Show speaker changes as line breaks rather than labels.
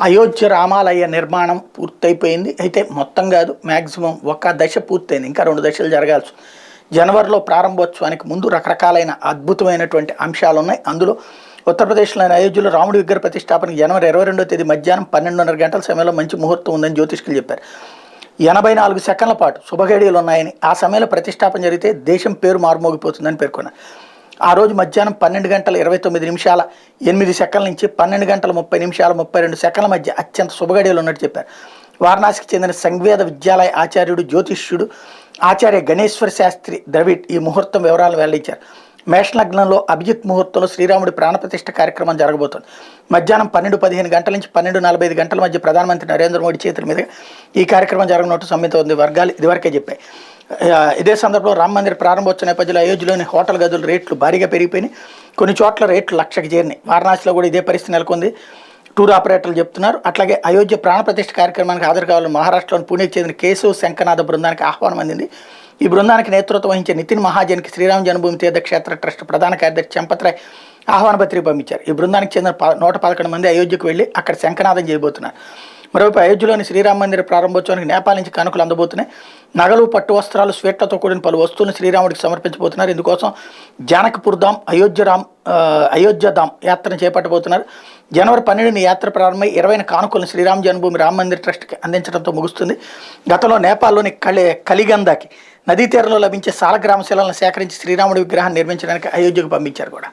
అయోధ్య రామాలయ నిర్మాణం పూర్తయిపోయింది. అయితే మొత్తం కాదు, మ్యాక్సిమం ఒక దశ పూర్తయింది, ఇంకా 2 దశలు జరగాల్సి. జనవరిలో ప్రారంభోత్సవానికి ముందు రకరకాలైన అద్భుతమైనటువంటి అంశాలు ఉన్నాయి. అందులో ఉత్తరప్రదేశ్లోని అయోధ్యలో రాముడి విగ్రహ ప్రతిష్టాపనకి జనవరి 22వ తేదీ మధ్యాహ్నం 12:30 గంటల సమయంలో మంచి ముహూర్తం ఉందని జ్యోతిష్కులు చెప్పారు. 84 సెకండ్ల పాటు శుభగడియలు ఉన్నాయని, ఆ సమయంలో ప్రతిష్టాపన జరిగితే దేశం పేరు మారుమోగిపోతుందని పేర్కొన్నారు. ఆ రోజు మధ్యాహ్నం 12 గంటల 29 నిమిషాల 8 సెకండ్ల నుంచి 12 గంటల 30 నిమిషాల 32 సెకండ్ల మధ్య అత్యంత శుభగడియలు ఉన్నట్టు చెప్పారు. వారణాసికి చెందిన సంవేద విద్యాలయ ఆచార్యుడు, జ్యోతిష్యుడు ఆచార్య గణేశ్వర శాస్త్రి ద్రవిడ్ ఈ ముహూర్తం వివరాలను వెల్లడించారు. మేషలగ్నంలో అభిజిత్ ముహూర్తంలో శ్రీరాముడి ప్రాణప్రతిష్ఠ కార్యక్రమం జరగబోతోంది. మధ్యాహ్నం 12:15 గంటల నుంచి 12:45 గంటల మధ్య ప్రధానమంత్రి నరేంద్ర మోడీ చేతుల మీదుగా ఈ కార్యక్రమం జరగనున్నట్టు సంబంధిత వర్గాలు ఇదివరకే చెప్పాయి. ఇదే సందర్భంలో రామ మందిర ప్రారంభోత్సవ నేపథ్యంలో అయోధ్యలోని హోటల్ గదుల రేట్లు భారీగా పెరిగిపోయినాయి. కొన్ని చోట్ల రేట్లు 1,00,000కి చేరినాయి. వారణాసిలో కూడా ఇదే పరిస్థితి నెలకొంది, టూర్ ఆపరేటర్లు చెప్తున్నారు. అట్లాగే అయోధ్య ప్రాణప్రతిష్ఠ కార్యక్రమానికి హాజరు కావాలని మహారాష్ట్రలోని పూణేకి చెందిన కేశవ్ శంకనాథ బృందానికి ఆహ్వానం అందింది. ఈ బృందానికి నేతృత్వం వహించే నితిన్ మహాజన్కి శ్రీరామ జన్మభూమి తీర్థక్షేత్ర ట్రస్ట్ ప్రధాన కార్యదర్శి చంపత్రాయ్ ఆహ్వాన పత్రిక పంపించారు. ఈ బృందానికి చెందిన 111 మంది అయోధ్యకు వెళ్లి అక్కడ శంఖనాదం చేయబోతున్నారు. మరోవైపు అయోధ్యలోని శ్రీరామ మందిర ప్రారంభోత్సవానికి నేపాల్ నుంచి కానుకలు అందబోతున్నాయి. నగలు, పట్టు వస్త్రాలు, స్వీట్లతో కూడిన పలు వస్తువులను శ్రీరాముడికి సమర్పించబోతున్నారు. ఇందుకోసం జానకపూర్ధాం, అయోధ్యధాం యాత్రను చేపట్టబోతున్నారు. జనవరి 12ని యాత్ర ప్రారంభమై 20న కానుకలను శ్రీరామ జన్మభూమి రామ మందిర్ ట్రస్ట్కి అందించడంతో ముగుస్తుంది. గతంలో నేపాల్లోని కలిగందాకి నదీ తీరంలో లభించే సాలగ్రామ శిలలను సేకరించి శ్రీరాముడి విగ్రహాన్ని నిర్మించడానికి అయోధ్యకు పంపించారు కూడా.